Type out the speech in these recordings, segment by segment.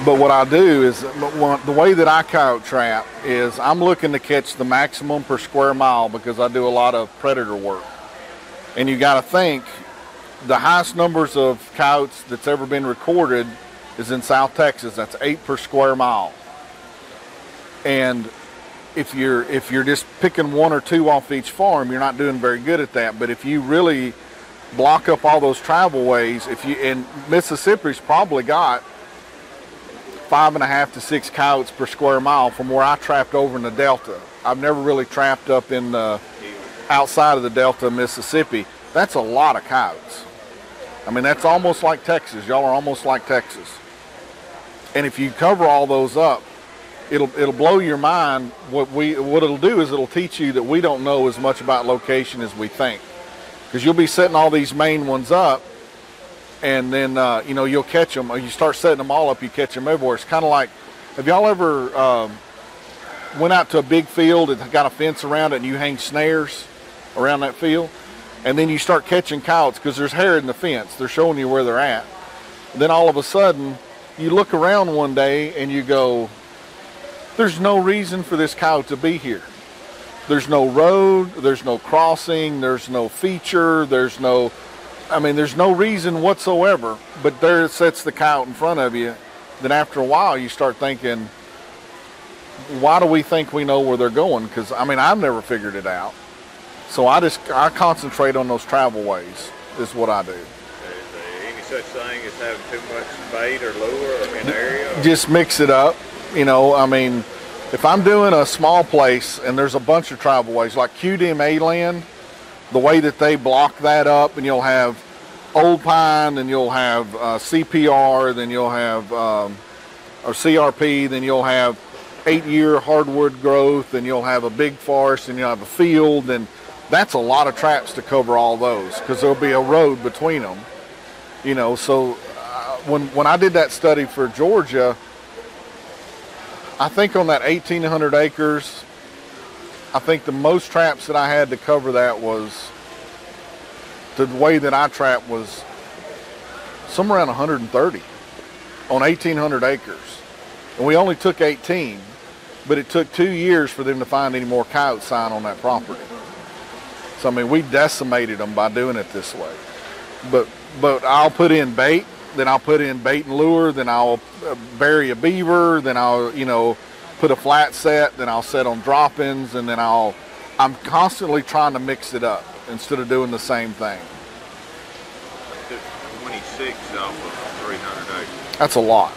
But what I do is, the way that I coyote trap is I'm looking to catch the maximum per square mile because I do a lot of predator work. And you got to think, the highest numbers of coyotes that's ever been recorded is in South Texas. That's 8 per square mile. And if you're just picking 1 or 2 off each farm, you're not doing very good at that. But if you really block up all those travel ways, and Mississippi's probably got 5.5 to 6 coyotes per square mile from where I trapped over in the Delta. I've never really trapped up in outside of the Delta of Mississippi. That's a lot of coyotes. I mean, that's almost like Texas. Y'all are almost like Texas. And if you cover all those up, it'll blow your mind. What it'll do is it'll teach you that we don't know as much about location as we think. Because you'll be setting all these main ones up, and then you'll catch them, or you start setting them all up, you catch them everywhere. It's kind of like, have y'all ever went out to a big field and got a fence around it and you hang snares around that field, and then you start catching coyotes because there's hair in the fence, they're showing you where they're at. And then all of a sudden you look around one day and you go, there's no reason for this coyote to be here. There's no road, there's no crossing, there's no feature, there's no reason whatsoever, but there sits the coyote in front of you. Then after a while you start thinking, why do we think we know where they're going? Because I've never figured it out. So I concentrate on those travel ways is what I do. Is there any such thing as having too much bait or lure in the area? Just mix it up. If I'm doing a small place and there's a bunch of travel ways, like QDMA land, the way that they block that up, and you'll have old pine, then you'll have CPR, then you'll have or CRP, then you'll have 8-year hardwood growth, and you'll have a big forest, and you'll have a field, and that's a lot of traps to cover all those because there'll be a road between them. So when I did that study for Georgia, I think on that 1,800 acres, I think the most traps that I had to cover that was, the way that I trapped was somewhere around 130 on 1,800 acres. And we only took 18, but it took 2 years for them to find any more coyote sign on that property. So we decimated them by doing it this way. But I'll put in bait, then I'll put in bait and lure, then I'll bury a beaver, then I'll, put a flat set, then I'll set on drop-ins, and then I'm constantly trying to mix it up instead of doing the same thing. 26 off of 300 acres. That's a lot.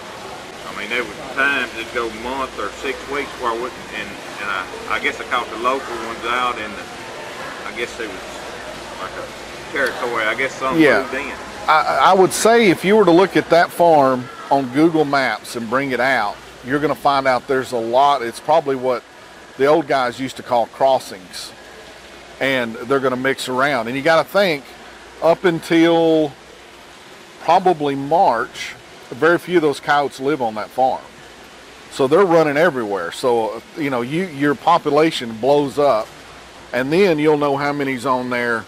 There was times it'd go a month or 6 weeks where I wouldn't, and I guess I caught the local ones out, and I guess it was like a territory. I guess some moved in. I would say if you were to look at that farm on Google Maps and bring it out, you're going to find out there's a lot. It's probably what the old guys used to call crossings, and they're going to mix around. And you got to think, up until probably March, very few of those coyotes live on that farm. So they're running everywhere. So, your population blows up, and then you'll know how many's on there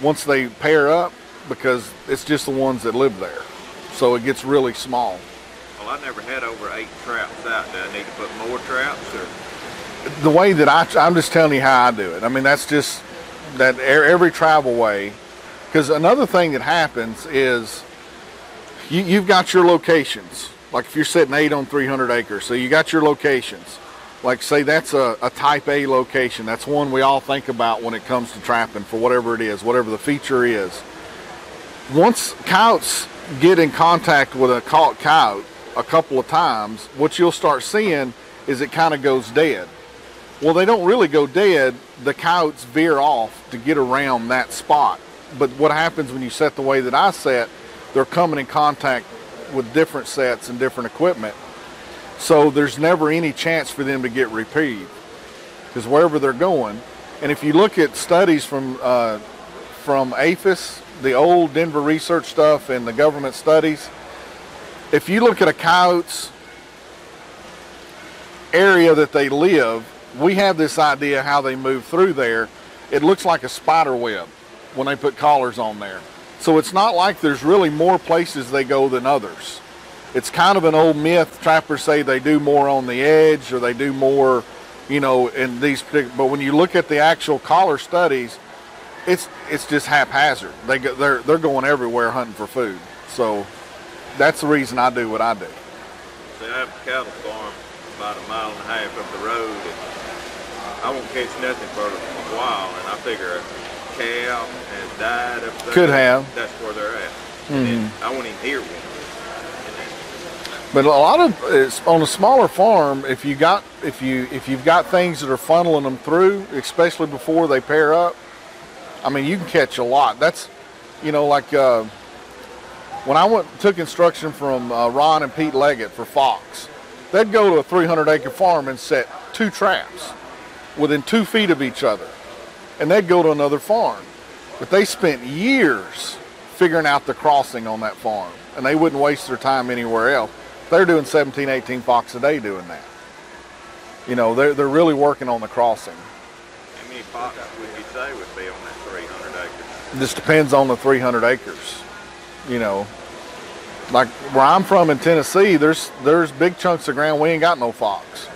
once they pair up, because it's just the ones that live there. So it gets really small. Well, I never had over 8 traps out. Do I need to put more traps, or? The way that I'm just telling you how I do it. That's just that every travel way. Because another thing that happens is you've got your locations. Like if you're setting 8 on 300 acres, so you got your locations. Like say that's a type A location. That's one we all think about when it comes to trapping for whatever it is, whatever the feature is. Once coyotes get in contact with a caught coyote a couple of times, what you'll start seeing is it kind of goes dead. Well, they don't really go dead. The coyotes veer off to get around that spot. But what happens when you set the way that I set, they're coming in contact with different sets and different equipment. So there's never any chance for them to get reprieved, because wherever they're going. And if you look at studies from APHIS, the old Denver research stuff and the government studies, if you look at a coyote's area that they live, we have this idea how they move through there. It looks like a spider web when they put collars on there. So it's not like there's really more places they go than others. It's kind of an old myth. Trappers say they do more on the edge or they do more, you know, in these, but when you look at the actual collar studies, it's just haphazard. They're going everywhere hunting for food. So that's the reason I do what I do. See, I have a cattle farm about 1.5 miles up the road, and I won't catch nothing for a while, and I figure a cow has died up there. Could have. That's where they're at. And then I won't even hear one. But a lot of it's on a smaller farm. If you've got things that are funneling them through, especially before they pair up, I mean, you can catch a lot. That's, you know, like when I took instruction from Ron and Pete Leggett for fox, they'd go to a 300-acre farm and set 2 traps within 2 feet of each other, and they'd go to another farm. But they spent years figuring out the crossing on that farm, and they wouldn't waste their time anywhere else. They're doing 17, 18 fox a day doing that. You know, they're really working on the crossing. How many fox would you say would be on that 300 acres? It just depends on the 300 acres. You know, like where I'm from in Tennessee, there's big chunks of ground we ain't got no fox.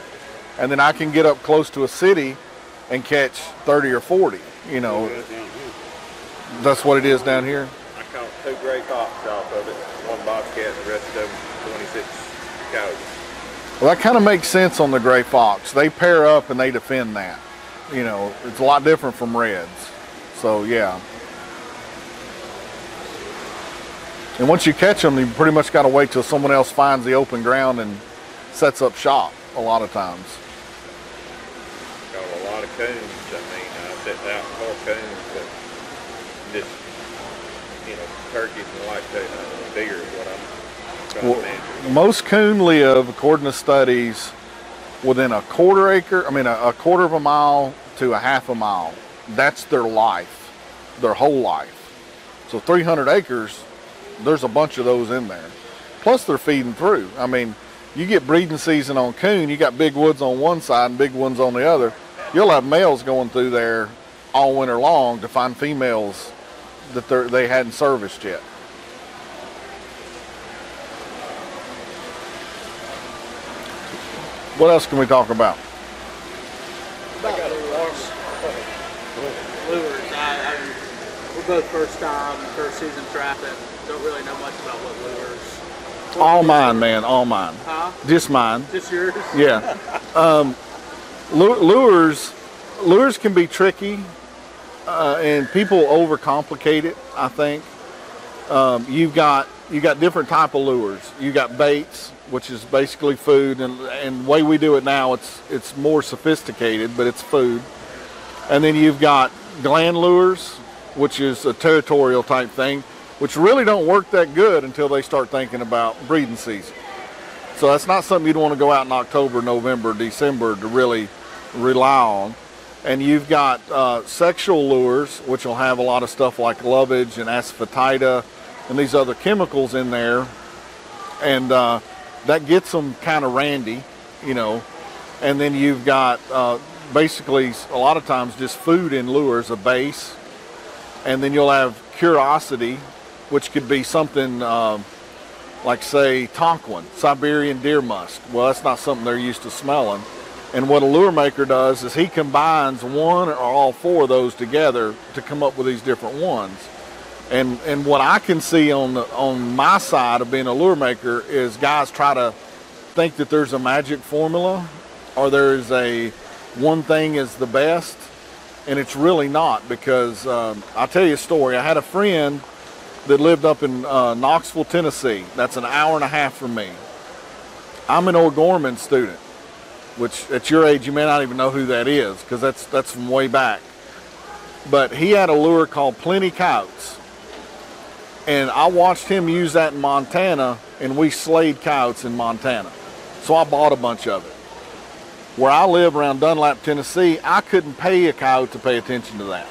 And then I can get up close to a city and catch 30 or 40, you know. That's what it is down here. I caught 2 gray fox off of it, 1 bobcat, the rest of them 26 coyotes. Well, that kind of makes sense on the gray fox. They pair up and they defend that. You know, it's a lot different from reds. So, yeah. And once you catch them, you pretty much got to wait till someone else finds the open ground and sets up shop a lot of times. Got a lot of coons. I mean, I set out 4 coons, but just, you know, turkeys and whitetail bigger is what I'm trying to manage. Most coon live, according to studies, within a quarter of a mile to a half a mile. That's their life, their whole life. So 300 acres, there's a bunch of those in there. Plus they're feeding through. I mean, you get breeding season on coon, you got big woods on one side and big ones on the other. You'll have males going through there all winter long to find females that they hadn't serviced yet. What else can we talk about? Lures. We're both first season trapping. Don't really know much about what lures. All mine, man, all mine. Huh? Just mine. Just yours? Yeah. Lures can be tricky, and people overcomplicate it, I think. You've got different type of lures. You got baits, which is basically food, and the way we do it now, it's more sophisticated, but it's food. And then you've got gland lures, which is a territorial type thing, which really don't work that good until they start thinking about breeding season. So that's not something you'd want to go out in October, November, December to really rely on. And you've got sexual lures, which will have a lot of stuff like lovage and asafoetida and these other chemicals in there. And that gets them kind of randy, you know. And then you've got basically a lot of times just food in lures, a base. And then you'll have curiosity, which could be something like, say, Tonquin, Siberian deer musk. Well, that's not something they're used to smelling. And what a lure maker does is he combines one or all 4 of those together to come up with these different ones. And what I can see on my side of being a lure maker is guys try to think that there's a magic formula or there's a one thing is the best, and it's really not, because I'll tell you a story. I had a friend that lived up in Knoxville, Tennessee. That's an hour and a half from me. I'm an O'Gorman student, which at your age you may not even know who that is, because that's from way back. But he had a lure called Plenty Coyotes. And I watched him use that in Montana, and we slayed coyotes in Montana. So I bought a bunch of it. Where I live around Dunlap, Tennessee, I couldn't pay a coyote to pay attention to that.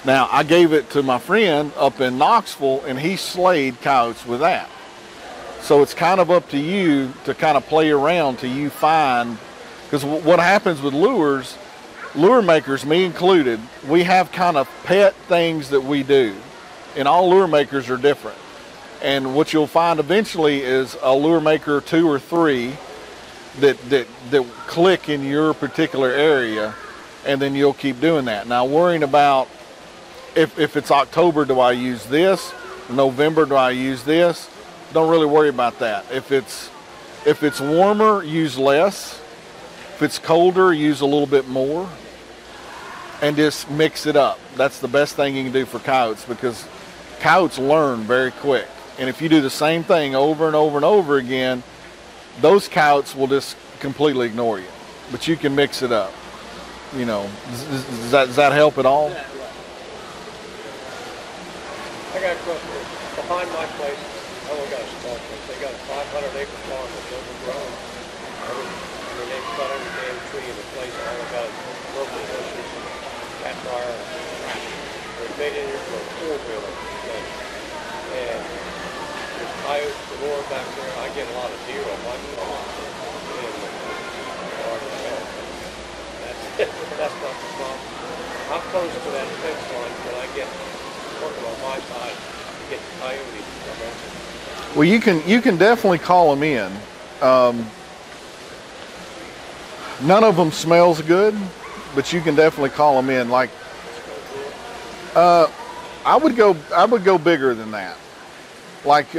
Now, I gave it to my friend up in Knoxville, and he slayed coyotes with that. So it's kind of up to you to kind of play around till you find, because what happens with lures, lure makers, me included, we have kind of pet things that we do. And all lure makers are different. And what you'll find eventually is a lure maker 2 or 3 that click in your particular area, and then you'll keep doing that. Now, worrying about if it's October, do I use this? November, do I use this? Don't really worry about that. If it's warmer, use less. If it's colder, use a little bit more, and just mix it up. That's the best thing you can do for coyotes, because coyotes learn very quick. And if you do the same thing over and over and over again, those coyotes will just completely ignore you. But you can mix it up. You know, does that help at all? Yeah, right. I got a question. Behind my place, I only got a small place. They got a 500-acre farm that's overgrown. I mean, they cut every damn tree in the place. All they got is local bushes, cat wire, and crap. They made it into a four-wheeler thing. And there's coyotes galore back there. I get a lot of deer on my farm. That's not the problem. How close to that fence line can I get working on my side to get the coyotes to come in? Well, you can definitely call them in. None of them smells good, but you can definitely call them in. Like, I would go bigger than that. Like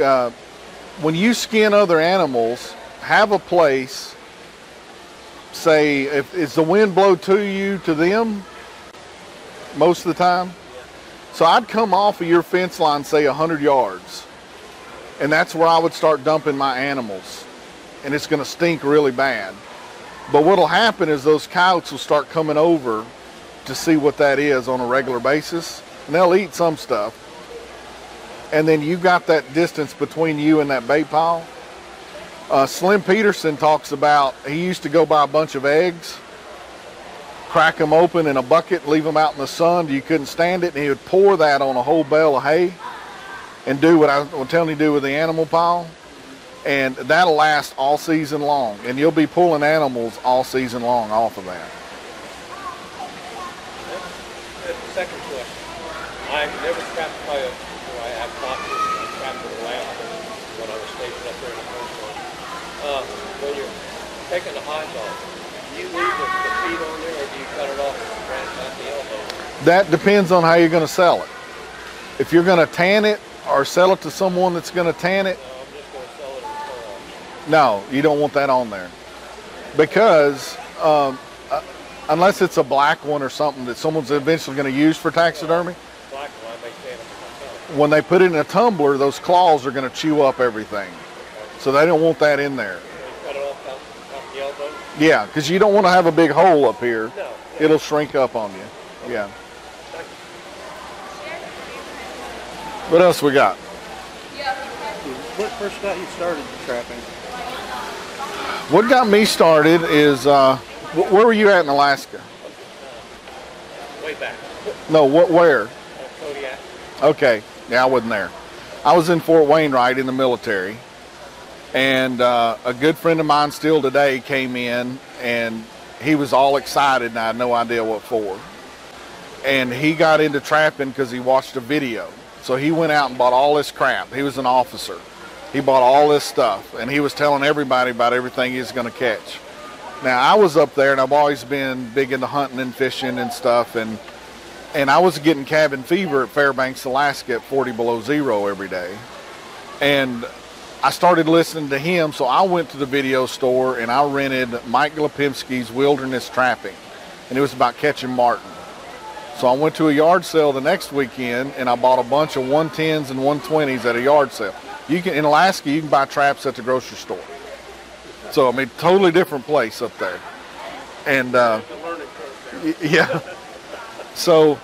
when you skin other animals, have a place. Say, if the wind blow to them most of the time. So I'd come off of your fence line, say 100 yards, and that's where I would start dumping my animals, and it's going to stink really bad. But what'll happen is those coyotes will start coming over to see what that is on a regular basis, and they'll eat some stuff. And then you got that distance between you and that bait pile. Slim Peterson talks about, he used to go buy a bunch of eggs, crack them open in a bucket, leave them out in the sun till you couldn't stand it, and he would pour that on a whole bale of hay and do what I was telling you to do with the animal pile, and that'll last all season long, and you'll be pulling animals all season long off of that. That's the second question. I've never trapped coyotes before. I have foxes. I trapped them last when I was stationed up there in the first one. When you're taking the hides off, do you leave the feet on there, or do you cut it off right at the elbow? That depends on how you're going to sell it. If you're going to tan it or sell it to someone that's going to tan it, I'm just going to sell it as a sell-off. no, you don't want that on there. Because unless it's a black one or something that someone's eventually going to use for taxidermy, Black one, I make tan for myself. when they put it in a tumbler, those claws are going to chew up everything. So they don't want that in there. So you cut it off out the elbow? Yeah, because you don't want to have a big hole up here. No. It'll shrink up on you. Yeah. Thank you. What else we got? What first got you started trapping? What got me started is, where were you at in Alaska? Way back. No, where? Kodiak. Okay, yeah, I wasn't there. I was in Fort Wainwright in the military, and a good friend of mine still today came in, and he was all excited, and I had no idea what for. And he got into trapping because he watched a video. So he went out and bought all this crap. He was an officer. He bought all this stuff, and he was telling everybody about everything he was going to catch. Now, I was up there, and I've always been big into hunting and fishing and stuff, and I was getting cabin fever at Fairbanks, Alaska at 40 below zero every day. And I started listening to him, so I went to the video store, and I rented Mike Glapimski's Wilderness Trapping, and it was about catching marten. So I went to a yard sale the next weekend, and I bought a bunch of 110s and 120s at a yard sale. In Alaska, you can buy traps at the grocery store. So, I mean, totally different place up there. And, yeah. So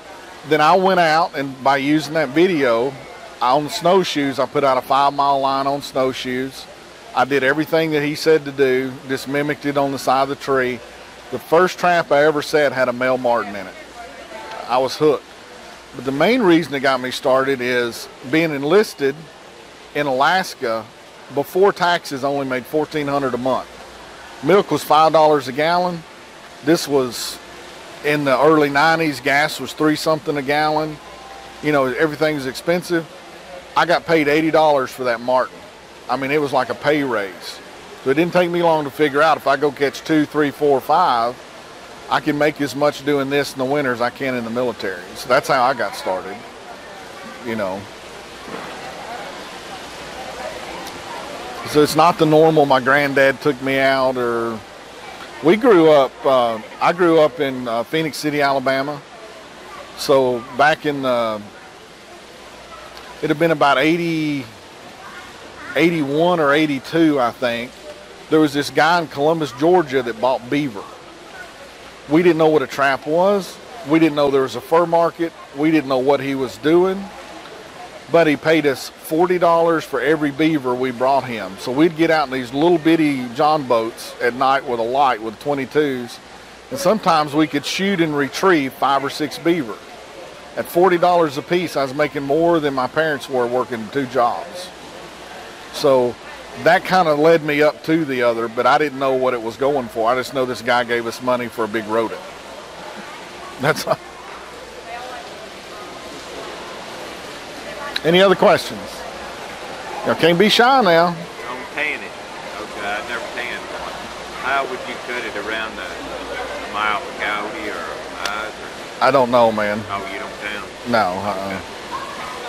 then I went out, and by using that video, on snowshoes, I put out a 5-mile line on snowshoes. I did everything that he said to do, just mimicked it on the side of the tree. The first trap I ever set had a male marten in it. I was hooked. But the main reason it got me started is being enlisted in Alaska before taxes only made $1,400 a month. Milk was $5 a gallon. This was in the early 90s. Gas was $3 something a gallon. You know, everything was expensive. I got paid $80 for that martin. I mean, it was like a pay raise. So it didn't take me long to figure out if I go catch 2, 3, 4, 5, I can make as much doing this in the winter as I can in the military. So that's how I got started, you know. So it's not the normal, my granddad took me out, or we grew up, I grew up in Phoenix City, Alabama. So back in, it'd have been about 81 or 82, I think. There was this guy in Columbus, Georgia that bought beaver. We didn't know what a trap was. We didn't know there was a fur market. We didn't know what he was doing. But he paid us $40 for every beaver we brought him. So we'd get out in these little bitty John boats at night with a light with 22s. And sometimes we could shoot and retrieve 5 or 6 beaver. At $40 a piece, I was making more than my parents were working 2 jobs. So that kind of led me up to the other, but I didn't know what it was going for. I just know this guy gave us money for a big rodent. That's all. Any other questions? You can't be shy now. On tanning. Okay, I never tanned one. How would you cut it around a mile of coyote or eyes? Or... I don't know, man. Oh, you don't tan? No.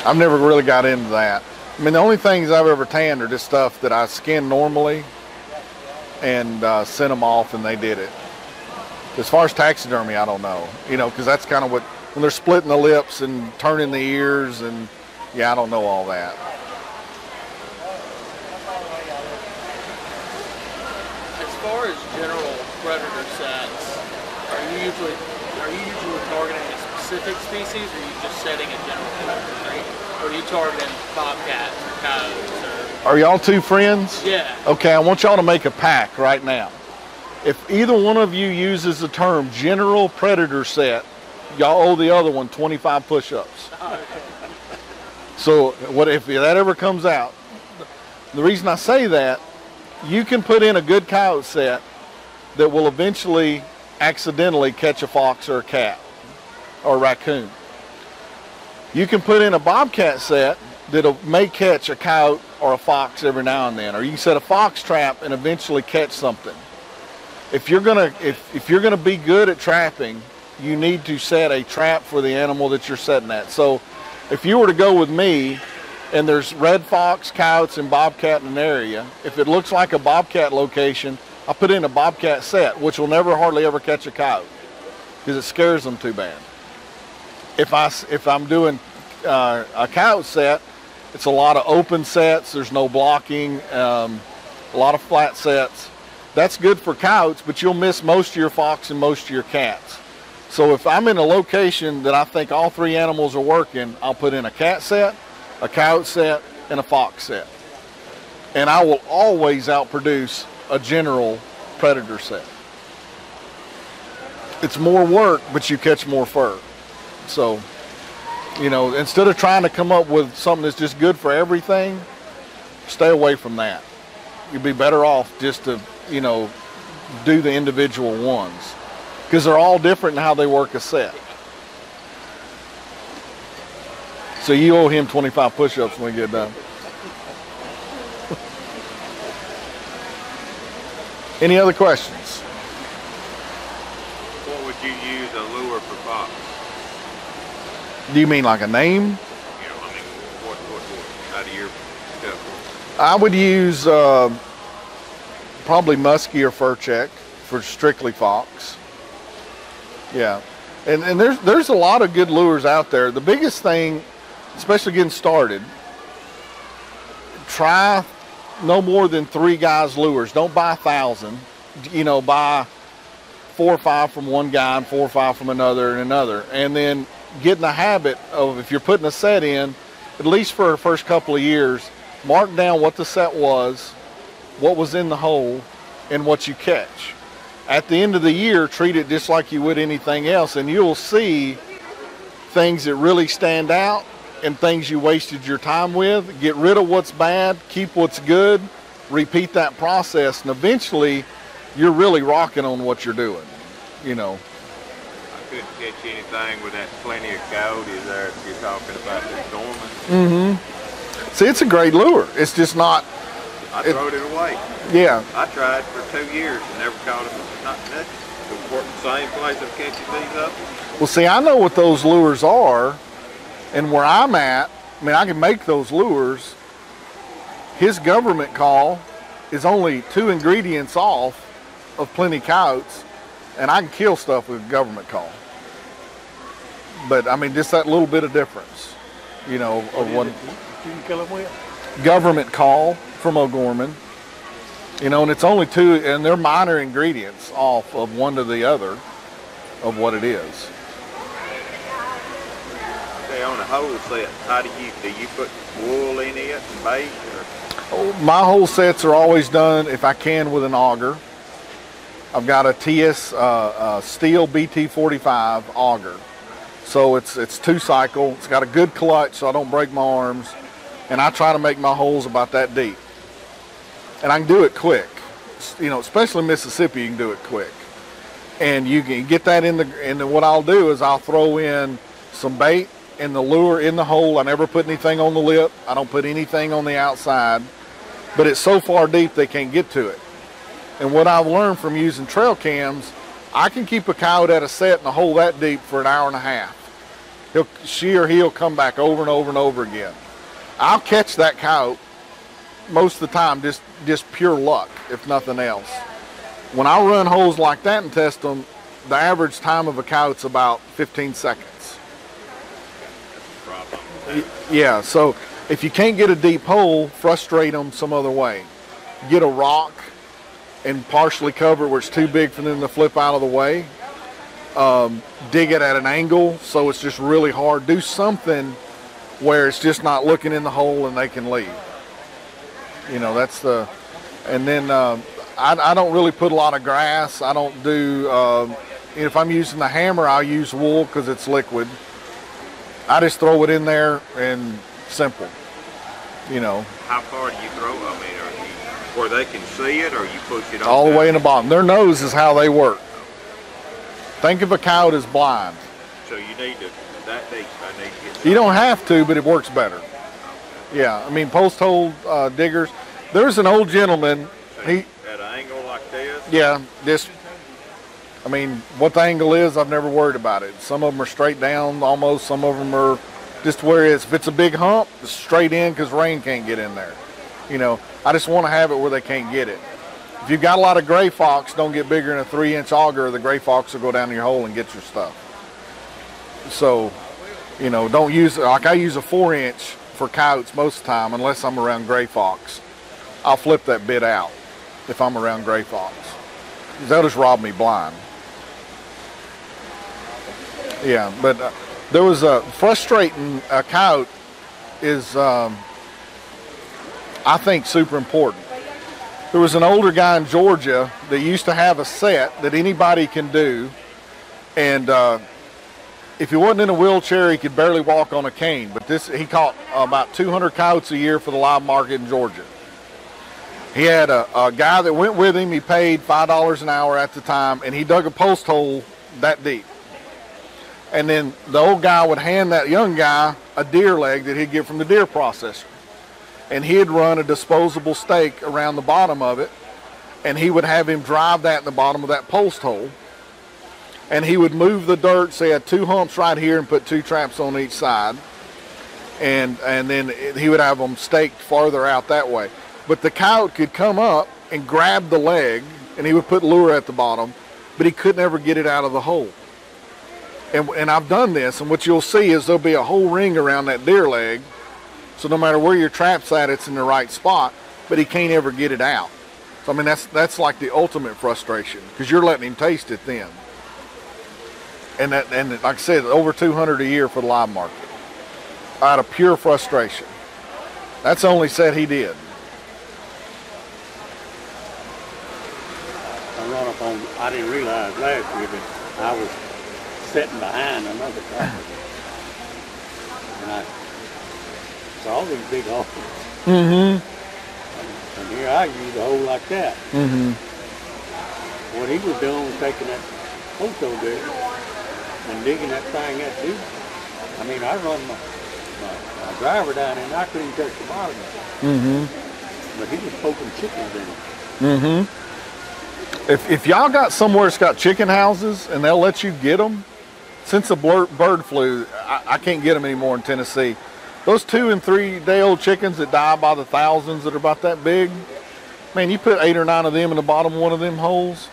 I've never really got into that. I mean, the only things I've ever tanned are just stuff that I skin normally and sent them off and they did it. As far as taxidermy, I don't know. You know, because that's kind of what, when they're splitting the lips and turning the ears and, yeah, I don't know all that. As far as general predator sets, are you usually targeting a specific species, or are you just setting a general predator trait? Or are you targeting bobcats or coyotes? Are y'all 2 friends? Yeah. Okay, I want y'all to make a pact right now. If either one of you uses the term general predator set, y'all owe the other one 25 push-ups. So what if that ever comes out? The reason I say that, you can put in a good coyote set that will eventually accidentally catch a fox or a cat or a raccoon. You can put in a bobcat set that may catch a coyote or a fox every now and then, or you can set a fox trap and eventually catch something. If you're gonna be good at trapping, you need to set a trap for the animal that you're setting at. So if you were to go with me and there's red fox, coyotes, and bobcat in an area, if it looks like a bobcat location, I put in a bobcat set, which will never hardly ever catch a coyote because it scares them too bad. If I'm doing a coyote set, it's a lot of open sets. There's no blocking, a lot of flat sets. That's good for coyotes, but you'll miss most of your fox and most of your cats. So if I'm in a location that I think all 3 animals are working, I'll put in a cat set, a coyote set, and a fox set. And I will always outproduce a general predator set. It's more work, but you catch more fur. So, you know, instead of trying to come up with something that's just good for everything, stay away from that. You'd be better off just to, you know, do the individual ones, because they're all different in how they work a set. So you owe him 25 push-ups when we get done. Any other questions? What would you use a lure for fox? Do you mean like a name? You know, I mean, what out of your stuff? I would use probably muskie or fur check for strictly fox. Yeah, and there's a lot of good lures out there. The biggest thing, especially getting started, try no more than 3 guys' lures. Don't buy 1,000. You know, buy 4 or 5 from one guy and 4 or 5 from another and another, and then get in the habit of, if you're putting a set in, at least for the first couple of years, mark down what the set was, what was in the hole, and what you catch. At the end of the year, treat it just like you would anything else, and you'll see things that really stand out and things you wasted your time with. Get rid of what's bad, keep what's good, repeat that process, and eventually you're really rocking on what you're doing, you know. I couldn't catch anything with that plenty of coyotes there if you're talking about the dormant. Mm-hmm. See, it's a great lure. It's just not. I throwed it away. Yeah. I tried for 2 years and never caught it. Not nothing. The same place I'm catching these up. Well, see, I know what those lures are, and where I'm at, I mean, I can make those lures. His government call is only 2 ingredients off of plenty coyotes, and I can kill stuff with a government call. But I mean, just that little bit of difference, you know, of one. You can kill them with? Government call from O'Gorman, you know, and it's only 2, and they're minor ingredients off of one to the other of what it is. Say on a whole set, how do you put wool in it and bait? Or? Oh, my whole sets are always done, if I can, with an auger. I've got a TS Steel BT45 auger. So it's 2-cycle. It's got a good clutch so I don't break my arms. And I try to make my holes about that deep. And I can do it quick. You know, especially in Mississippi, you can do it quick. And you can get that in and then what I'll do is I'll throw in some bait and the lure in the hole. I never put anything on the lip. I don't put anything on the outside. But it's so far deep they can't get to it. And what I've learned from using trail cams, I can keep a coyote at a set in a hole that deep for an hour and a half. She or he'll come back over and over and over again. I'll catch that coyote most of the time, just pure luck, if nothing else. When I run holes like that and test them, the average time of a coyote's about 15 seconds. Yeah, so if you can't get a deep hole, frustrate them some other way. Get a rock and partially cover it where it's too big for them to flip out of the way. Dig it at an angle so it's just really hard. Do something where it's just not looking in the hole and they can leave. You know, that's the, and then I don't really put a lot of grass. I don't do, if I'm using the hammer, I'll use wool because it's liquid. I just throw it in there and simple, you know. How far do you throw? I mean, are you where they can see it, or you push it on all the way in the bottom? Their nose is how they work. Think of a coyote as blind. So you need to, that deep, I need to get. You don't have to, but it works better. Yeah, I mean, post hole diggers. There's an old gentleman. He at an angle like this. Yeah, this. I mean, what the angle is, I've never worried about it. Some of them are straight down, almost. Some of them are just where it is. If it's a big hump, it's straight in because rain can't get in there. You know, I just want to have it where they can't get it. If you've got a lot of gray fox, don't get bigger than a 3-inch auger. The gray fox will go down in your hole and get your stuff. So, you know, don't use, like I use a 4-inch for coyotes most of the time, unless I'm around gray fox. I'll flip that bit out if I'm around gray fox. They'll just rob me blind. Yeah, but there was a frustrating coyote is, I think, super important. There was an older guy in Georgia that used to have a set that anybody can do, and if he wasn't in a wheelchair, he could barely walk on a cane. But he caught about 200 coyotes a year for the live market in Georgia. He had a guy that went with him. He paid $5 an hour at the time, and he dug a post hole that deep. And then the old guy would hand that young guy a deer leg that he'd get from the deer processor. And he'd run a disposable stake around the bottom of it, and he would have him drive that in the bottom of that post hole. And he would move the dirt, so he had 2 humps right here and put 2 traps on each side. And then he would have them staked farther out that way. But the coyote could come up and grab the leg, and he would put lure at the bottom, but he couldn't ever get it out of the hole. And I've done this, and what you'll see is there'll be a whole ring around that deer leg, so no matter where your trap's at, it's in the right spot, but he can't ever get it out. So I mean, that's like the ultimate frustration, because you're letting him taste it then. And like I said, over 200 a year for the live market, out of pure frustration. That's the only set he did. I didn't realize last year that I was sitting behind another property. And I saw these big holes. Mm-hmm. And here I used a hole like that. Mm-hmm. What he was doing was taking that photo there and digging that thing that deep. I mean, I run my driver down there, and I couldn't even touch the bottom of it. Mm-hmm. But he was poking chickens in it. Mm-hmm. If y'all got somewhere that's got chicken houses and they'll let you get them, since the bird flu, I can't get them anymore in Tennessee. Those 2- and 3-day-old chickens that die by the thousands that are about that big, man, you put 8 or 9 of them in the bottom of one of them holes,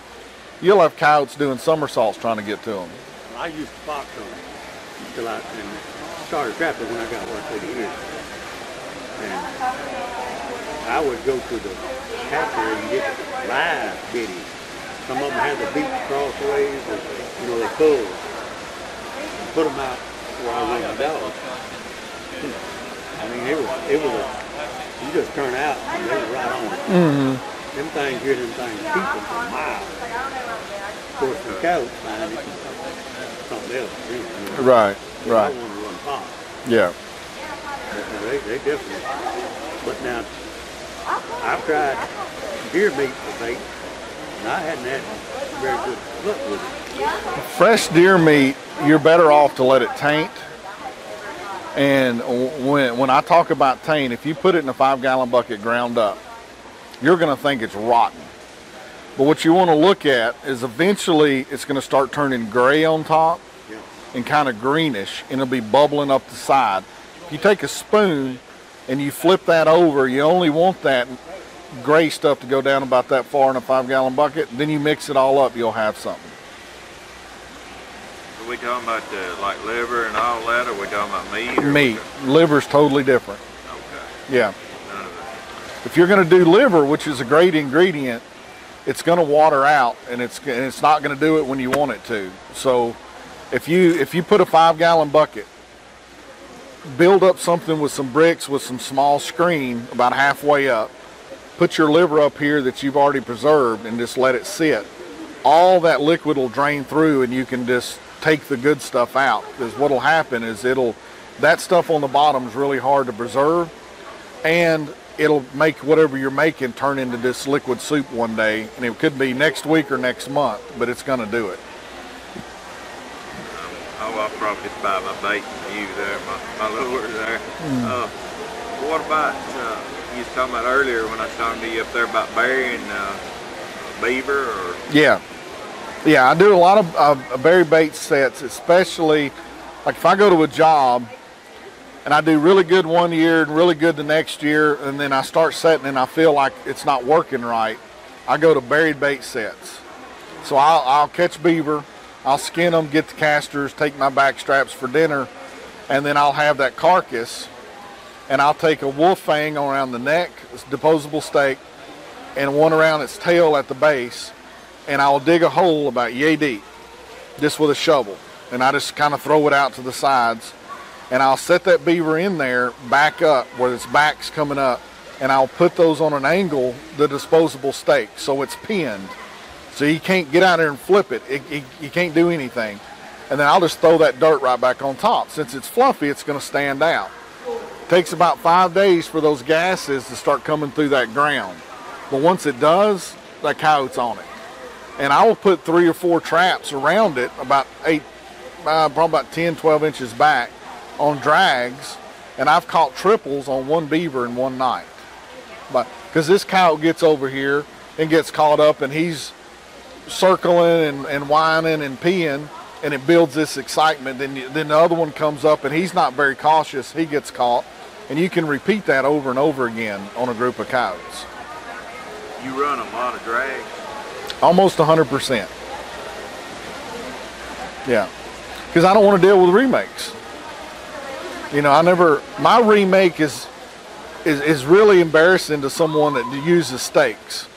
you'll have coyotes doing somersaults trying to get to them. I used to fox them until I started trapping when I got work for the year. And I would go to the hatchery and get live biddies. Some of them had the beak crossways, or, you know, they pulled and put them out where I was with my dog. I mean, it was you just turn out and they were right on it. Mm-hmm. Them things here, them things keep them for miles. Of course, the coyotes find it something else. You know. Right, right. I want to run pop. Yeah. But they definitely. But now, I've tried deer meat for bait, and I hadn't had very good luck with it. Fresh deer meat, you're better off to let it taint. And when I talk about taint, if you put it in a 5-gallon bucket ground up, you're going to think it's rotten. But what you want to look at is eventually it's going to start turning gray on top and kind of greenish, and it'll be bubbling up the side. If you take a spoon and you flip that over, you only want that gray stuff to go down about that far in a 5-gallon bucket. Then you mix it all up, you'll have something. Are we talking about like liver and all that, or are we talking about meat? Meat. Liver's totally different. Okay. Yeah. If you're going to do liver, which is a great ingredient, it's going to water out, and it's not going to do it when you want it to. So if you put a 5-gallon bucket, build up something with some bricks with some small screen about halfway up, put your liver up here that you've already preserved, and just let it sit. All that liquid will drain through, and you can just take the good stuff out. Because what'll happen is that stuff on the bottom is really hard to preserve, and it'll make whatever you're making turn into this liquid soup one day, and it could be next week or next month, but it's going to do it. I'll probably just buy my bait from you there, my lure there. What about, you was talking about earlier when I was talking to you up there about burying beaver? Or? Yeah, I do a lot of berry bait sets, especially like if I go to a job and I do really good one year and really good the next year, and then I start setting and I feel like it's not working right, I go to buried bait sets. So I'll catch beaver, I'll skin them, get the casters, take my back straps for dinner, and then I'll have that carcass, and I'll take a wolf fang around the neck, this disposable stake, and one around its tail at the base, and I'll dig a hole about yay deep, just with a shovel, and I just kind of throw it out to the sides, and I'll set that beaver in there, back up, where its back's coming up, and I'll put those on an angle, the disposable stake, so it's pinned. So you can't get out there and flip it. You can't do anything. And then I'll just throw that dirt right back on top. Since it's fluffy, it's going to stand out. It takes about 5 days for those gases to start coming through that ground. But once it does, that coyote's on it. And I will put 3 or 4 traps around it, about 8, probably about 10, 12 inches back, on drags, and I've caught triples on one beaver in one night. But because this coyote gets over here and gets caught up, and he's circling and whining and peeing, and it builds this excitement. Then the other one comes up, and he's not very cautious. He gets caught, and you can repeat that over and over again on a group of coyotes. You run a lot of drags? Almost 100%. Yeah, because I don't want to deal with remakes. You know, my remake is really embarrassing to someone that uses stakes.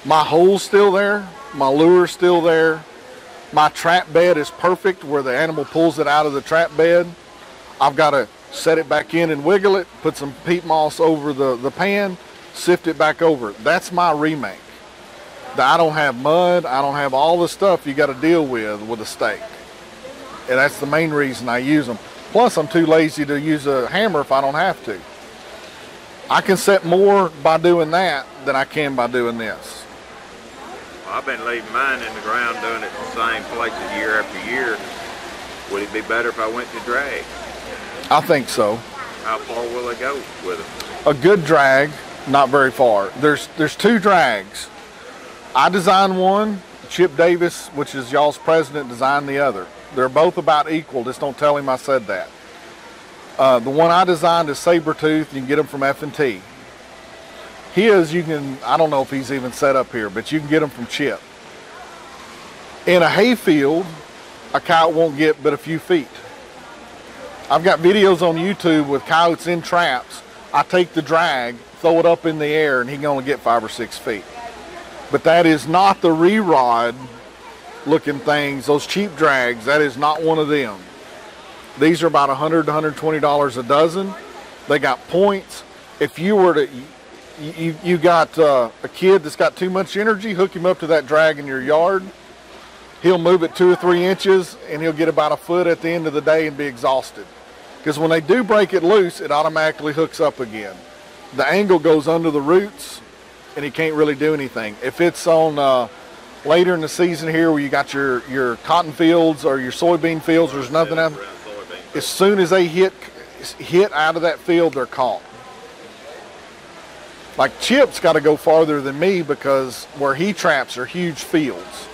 My hole's still there, my lure's still there, my trap bed is perfect where the animal pulls it out of the trap bed. I've got to set it back in and wiggle it, put some peat moss over the pan, sift it back over. That's my remake. I don't have mud, I don't have all the stuff you got to deal with a stake. And that's the main reason I use them. Plus, I'm too lazy to use a hammer if I don't have to. I can set more by doing that than I can by doing this. Well, I've been leaving mine in the ground doing it the same places year after year. Would it be better if I went to drag? I think so. How far will they go with them? A good drag, not very far. There's two drags. I designed one. Chip Davis, which is y'all's president, designed the other. They're both about equal. Just don't tell him I said that. The one I designed is Sabertooth. You can get them from F&T. His, you can, I don't know if he's even set up here, but you can get them from Chip. In a hayfield, a coyote won't get but a few feet. I've got videos on YouTube with coyotes in traps. I take the drag, throw it up in the air, and he can only get 5 or 6 feet. But that is not the re-rod looking things, those cheap drags. That is not one of them. These are about $100 to $120 a dozen. They got points. If you were to, you got a kid that's got too much energy, hook him up to that drag in your yard. He'll move it 2 or 3 inches and he'll get about a foot at the end of the day and be exhausted. Because when they do break it loose, it automatically hooks up again. The angle goes under the roots and he can't really do anything. If it's on later in the season here where you got your cotton fields or your soybean fields, there's nothing else. As soon as they hit out of that field, they're caught. Like Chip's got to go farther than me because where he traps are huge fields.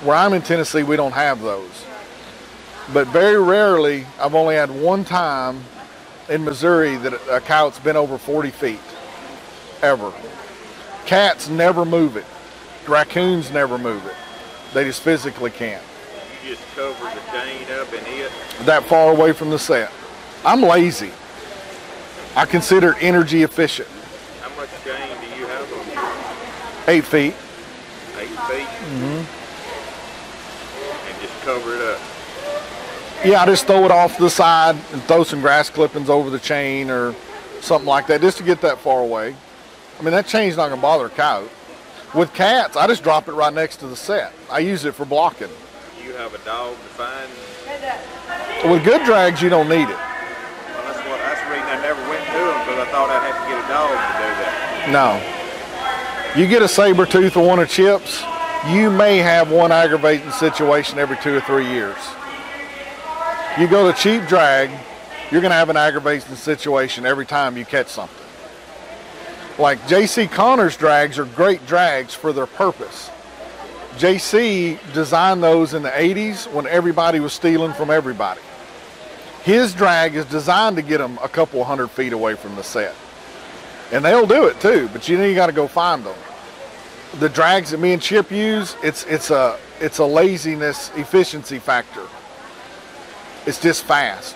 Where I'm in Tennessee, we don't have those. But very rarely, I've only had one time in Missouri that a coyote's been over 40 feet, ever. Cats never move it. Raccoons never move it. They just physically can't. You just cover the chain up and hit? That far away from the set. I'm lazy. I consider it energy efficient. How much chain do you have on you? 8 feet. 8 feet? Mm-hmm. And just cover it up? Yeah, I just throw it off to the side and throw some grass clippings over the chain or something like that just to get that far away. I mean, that chain's not going to bother a coyote. With cats, I just drop it right next to the set. I use it for blocking. You have a dog to find? With good drags, you don't need it. Well, that's the reason I never went to them, because I thought I'd have to get a dog to do that. No. You get a Sabertooth or one of Chip's, you may have one aggravating situation every 2 or 3 years. You go to cheap drag, you're going to have an aggravating situation every time you catch something. Like J.C. Connor's drags are great drags for their purpose. J.C. designed those in the 80s when everybody was stealing from everybody. His drag is designed to get them a couple 100 feet away from the set. And they'll do it too, but you got to go find them. The drags that me and Chip use, it's a laziness efficiency factor. It's just fast.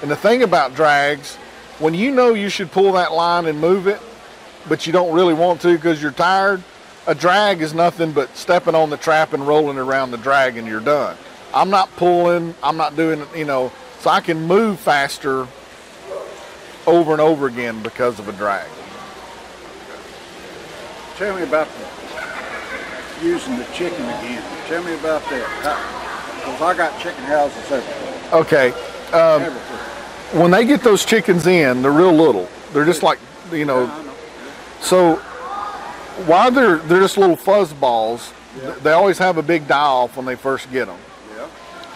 And the thing about drags, when you know you should pull that line and move it, but you don't really want to because you're tired, a drag is nothing but stepping on the trap and rolling around the drag and you're done. I'm not pulling, I'm not doing, so I can move faster over and over again because of a drag. Tell me about using the chicken again. Tell me about that. Because I got chicken houses everywhere. Okay. When they get those chickens in, they're real little. They're just like, So while they're just little fuzz balls, they always have a big die-off when they first get them.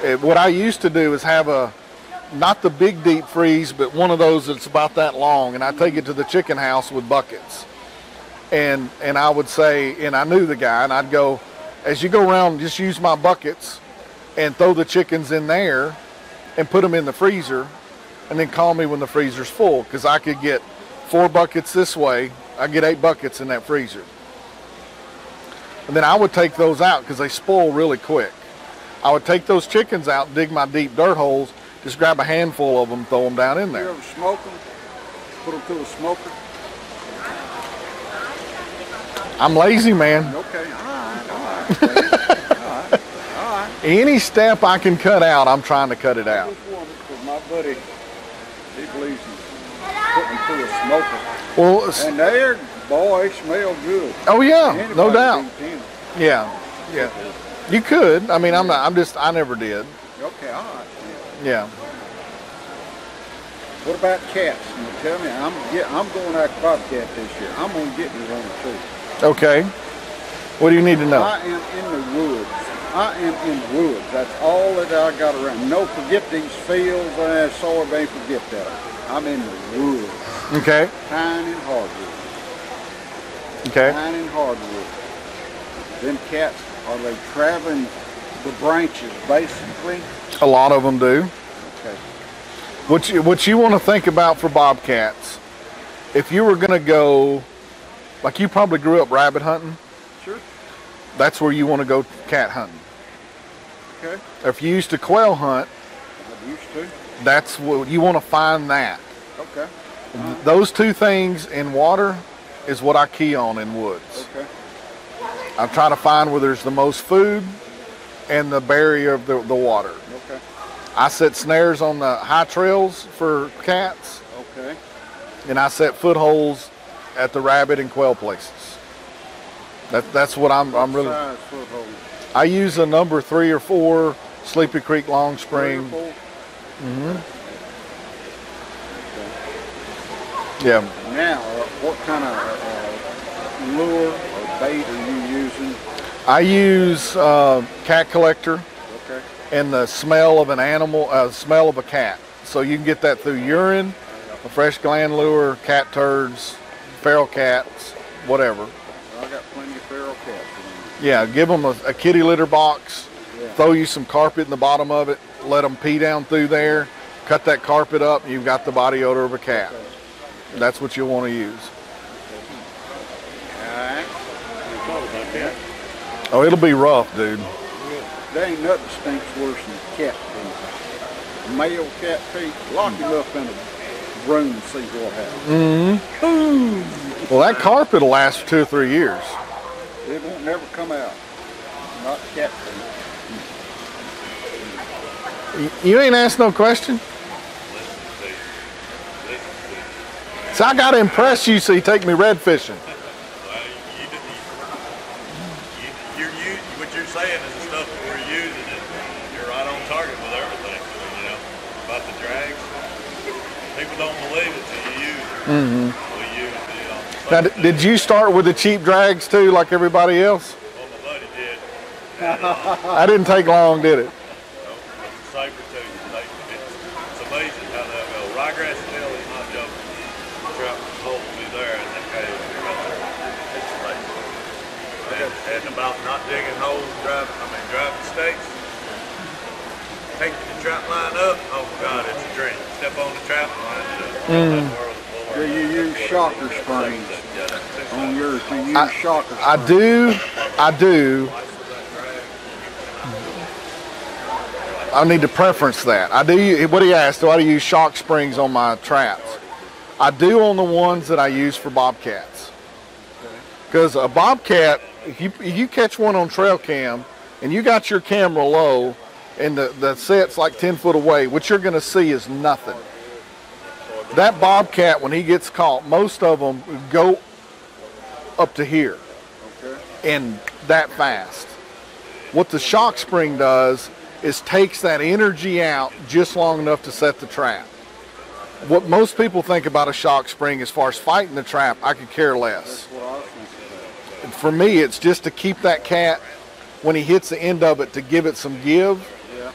Yeah. What I used to do is have not the big deep freeze, but one of those that's about that long, and I take it to the chicken house with buckets. And I would say, and I knew the guy, and I'd go, as you go around, just use my buckets and throw the chickens in there and put them in the freezer, and then call me when the freezer's full, because I could get 4 buckets this way. I get 8 buckets in that freezer. And then I would take those out because they spoil really quick. I would take those chickens out, dig my deep dirt holes, just grab a handful of them, throw them down in there. You ever smoke them? Put them through a smoker? I'm lazy, man. Okay, all right. Any step I can cut out, I'm trying to cut it out. I just wondered, because my buddy, he believes in putting them through a smoker. Well, and they smell good. Oh yeah, Anybody no doubt. can beat them. Yeah. You could. I mean, I never did. Okay, all right. Yeah. What about cats? You tell me, I'm going after bobcat this year. I'm going to get me one or two. Okay. What do you need to know? I am in the woods. I am in the woods. That's all that I got around. No, forget these fields and soybean, forget that. I'm in the woods. Okay. Pine and hardwood. Okay. Pine and hardwood. Them cats, are they traveling the branches basically? A lot of them do. Okay. What you want to think about for bobcats, if you were going to go, like you probably grew up rabbit hunting. Sure. That's where you want to go cat hunting. Okay. If you used to quail hunt, I used to. that's what you want to find that. Okay. Those two things in water is what I key on in woods. Okay. I try to find where there's the most food and the barrier of the water. Okay. I set snares on the high trails for cats, Okay. and I set footholds at the rabbit and quail places. That's what I'm really. Size foothold. I use a number 3 or 4 Sleepy Creek Long Spring. Yeah. Now, what kind of lure or bait are you using? I use cat collector Okay. and the smell of an animal, smell of a cat. So you can get that through urine, a fresh gland lure, cat turds, feral cats, whatever. I got plenty of feral cats. Yeah, give them a kitty litter box, throw you some carpet in the bottom of it, let them pee down through there, cut that carpet up, and you've got the body odor of a cat. That's what you'll want to use. Alright. Oh, it'll be rough, dude. There ain't nothing stinks worse than cat pee. Male cat pee. Lock him up in a room and see what happens. Well, that carpet will last for 2 or 3 years. It won't never come out. Not cat pee. You ain't asked no question? So I got to impress you so you take me red fishing. What you're saying is the stuff that we're using, and you're right on target with everything. You know, about the drags. People don't believe it till you use it. We use it, you know. Now, did you start with the cheap drags too, like everybody else? Well, my buddy did. I didn't take long, did it? It's a saber tooth. It's amazing how they'll go. Ryegrass still is not joking. Trout hole will be there in that cave. It's amazing. And about not digging holes, driving stakes. Taking the trap line up, oh God, it's a dream. Step on the trap line. Do you use shocker springs on yours? Do you use shocker springs? I do. I need to preference that. I do. What he asked, do I use shock springs on my traps? I do on the ones that I use for bobcats. Because a bobcat, if you catch one on trail cam and you got your camera low and the set's like 10 foot away, what you're going to see is nothing. That bobcat, when he gets caught, most of them go up to here and that fast. What the shock spring does is takes that energy out just long enough to set the trap. What most people think about a shock spring as far as fighting the trap, I could care less. For me, it's just to keep that cat, when he hits the end of it, to give it some give.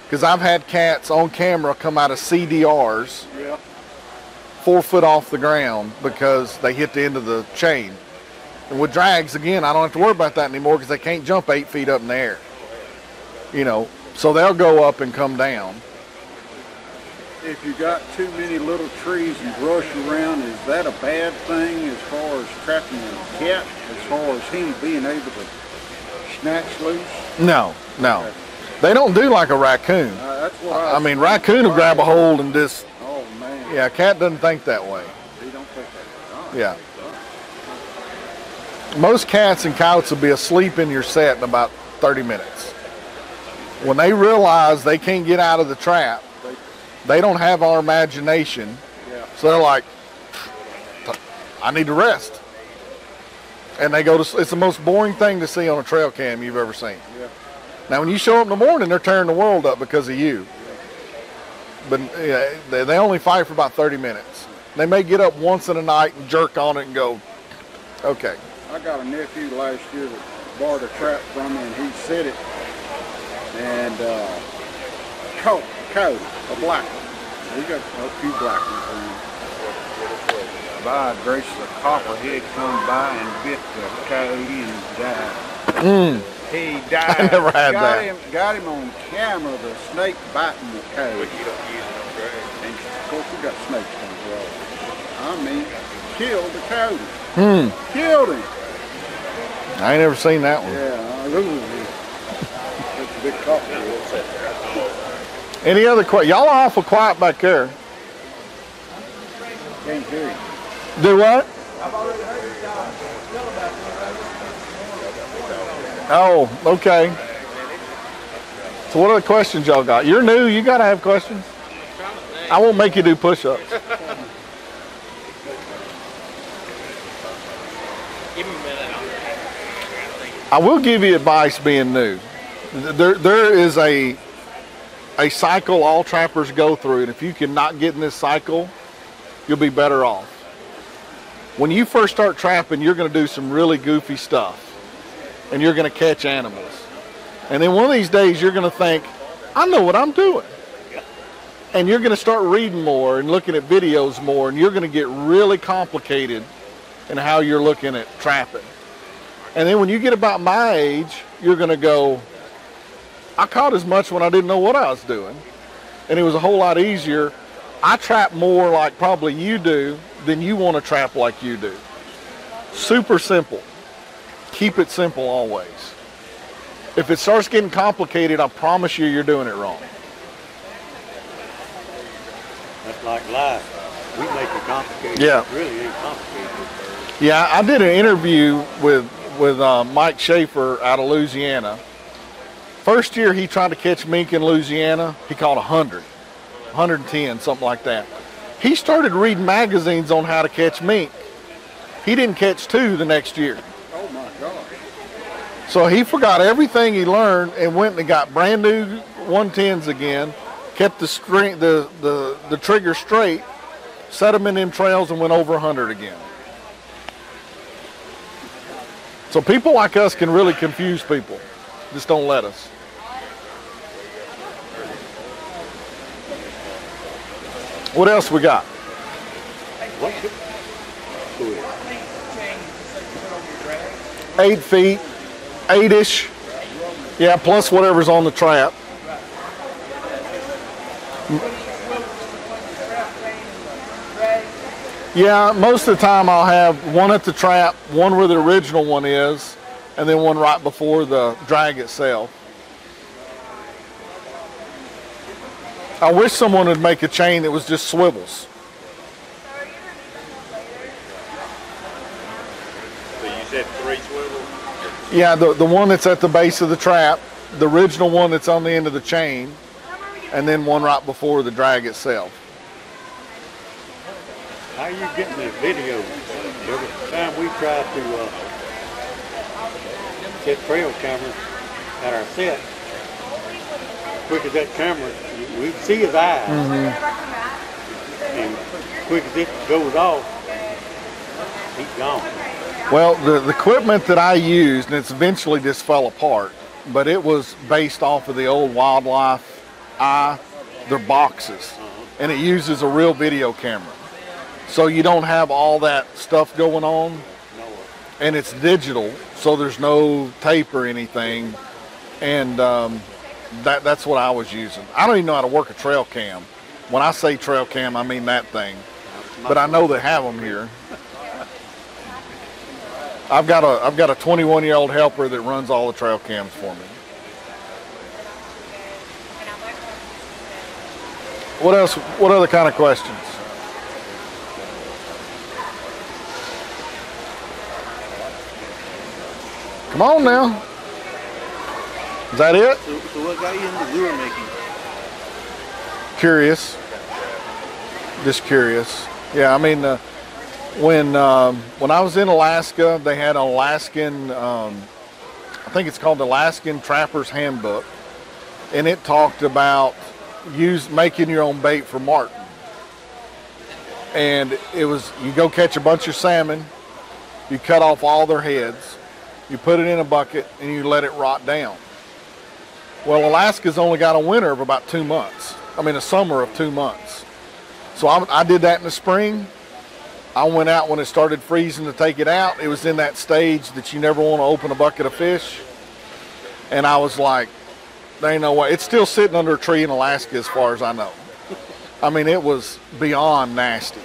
Because I've had cats on camera come out of CDRs 4 foot off the ground because they hit the end of the chain. And with drags, again, I don't have to worry about that anymore because they can't jump 8 feet up in the air. You know, so they'll go up and come down. If you got too many little trees and brush around, is that a bad thing as far as trapping a cat, as far as him being able to snatch loose? No. They don't do like a raccoon. That's what I mean, raccoon will grab a hold and just... Oh, man. Yeah, a cat doesn't think that way. He don't think that way. Yeah. Most cats and coyotes will be asleep in your set in about 30 minutes. When they realize they can't get out of the trap, they don't have our imagination. So they're like, I need to rest. And they go to, it's the most boring thing to see on a trail cam you've ever seen. Now, when you show up in the morning, they're tearing the world up because of you. But they only fight for about 30 minutes. They may get up once in a night and jerk on it and go, okay. I got a nephew last year that borrowed a trap from me, and he set it and Cody, a black one. We got a few black ones around. By grace, the copperhead come by and bit the Cody and died. He died. I never had that. Got him on camera, the snake biting the Cody. But you don't use it on drag. And of course we got snakes on the road. I mean, killed the Cody. Killed him. I ain't never seen that one. Yeah, that's a big copperhead. Any other questions? Y'all are awful quiet back there. Can't hear you. Do what? Oh, okay. So what other questions y'all got? You're new, you gotta have questions. I won't make you do push-ups. Give me a minute. I will give you advice being new. There is a cycle all trappers go through, and if you cannot get in this cycle, you'll be better off. When you first start trapping, you're going to do some really goofy stuff, and you're going to catch animals. And then one of these days, you're going to think, I know what I'm doing. And you're going to start reading more and looking at videos more, and you're going to get really complicated in how you're looking at trapping. And then when you get about my age, you're going to go, I caught as much when I didn't know what I was doing. And it was a whole lot easier. I trap more like probably you do than you want to trap like you do. Super simple. Keep it simple always. If it starts getting complicated, I promise you, you're doing it wrong. That's like life. We make it complicated. Yeah. It really ain't complicated. Yeah, I did an interview with Mike Schaefer out of Louisiana. First year he tried to catch mink in Louisiana, he caught 100, 110, something like that. He started reading magazines on how to catch mink. He didn't catch 2 the next year. Oh my God. So he forgot everything he learned and went and got brand new 110s again, kept the string, the trigger straight, set them in them trails and went over 100 again. So people like us can really confuse people. Just don't let us. What else we got? What? Go ahead. 8 feet, 8-ish. Yeah, plus whatever's on the trap. Yeah, most of the time I'll have one at the trap, one where the original one is, and then one right before the drag itself. I wish someone would make a chain that was just swivels. So you said 3 swivels? Yeah, the one that's at the base of the trap, the original one that's on the end of the chain, and then one right before the drag itself. How are you getting the video? Every time we try to set trail cameras at our set, quick as that camera, we can see his eyes. And quick as it goes off, he's gone. Well, the equipment that I used, and it's eventually just fell apart, but it was based off of the old Wildlife Eye, their boxes, and it uses a real video camera. So you don't have all that stuff going on, and it's digital, so there's no tape or anything, and that's what I was using. I don't even know how to work a trail cam. When I say trail cam, I mean that thing, but I know they have them here. I've got a 21-year-old helper that runs all the trail cams for me. What else? What other kind of questions? Come on now. Is that it? So what got you into lure making? Curious. Just curious. Yeah, I mean, when I was in Alaska, they had an Alaskan, I think it's called the Alaskan Trapper's Handbook, and it talked about making your own bait for marten. And it was, you go catch a bunch of salmon, you cut off all their heads, you put it in a bucket, and you let it rot down. Well, Alaska's only got a winter of about 2 months. I mean, a summer of 2 months. So I did that in the spring. I went out when it started freezing to take it out. It was in that stage that you never want to open a bucket of fish. And I was like, there ain't no way. It's still sitting under a tree in Alaska as far as I know. I mean, it was beyond nasty.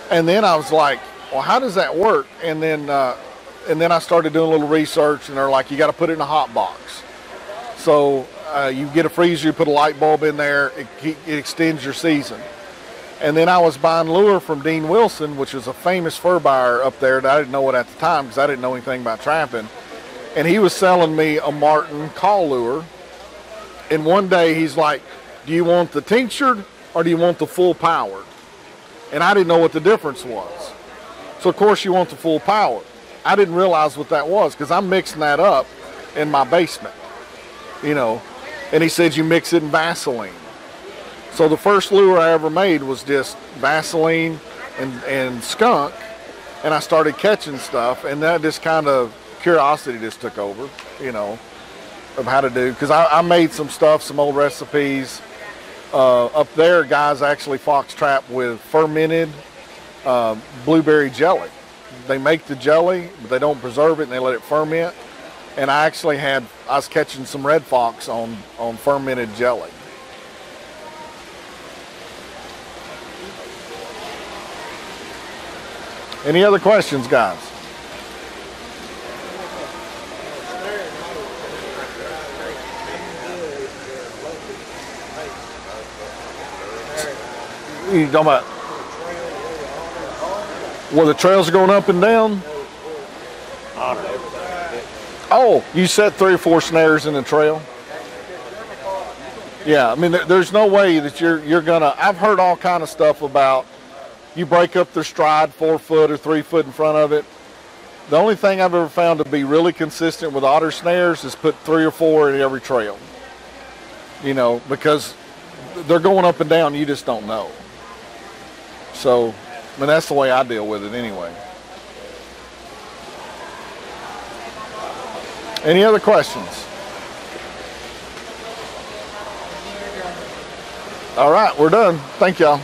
And then I was like, well, how does that work? And then I started doing a little research, and they're like, you got to put it in a hot box. So you get a freezer, you put a light bulb in there, it extends your season. And then I was buying lure from Dean Wilson, which is a famous fur buyer up there that I didn't know it at the time because I didn't know anything about trapping. And he was selling me a Martin call lure. And one day he's like, do you want the tinctured or do you want the full powered? And I didn't know what the difference was. So of course you want the full power. I didn't realize what that was because I'm mixing that up in my basement, you know. And he said you mix it in Vaseline. So the first lure I ever made was just Vaseline and skunk, and I started catching stuff, and that just kind of curiosity just took over, you know, of how to do. Because I made some stuff, some old recipes. Up there, guys actually fox trap with fermented blueberry jelly. They make the jelly, but they don't preserve it, and they let it ferment. And I was catching some red fox on fermented jelly. Any other questions, guys? You talking about where the trails are going up and down? Oh, you set 3 or 4 snares in the trail? Yeah, I mean, there's no way that you're gonna. I've heard all kind of stuff about you break up their stride 4 foot or 3 foot in front of it. The only thing I've ever found to be really consistent with otter snares is put 3 or 4 in every trail. You know, because they're going up and down, you just don't know. So, I mean, that's the way I deal with it anyway. Any other questions? All right, we're done. Thank y'all.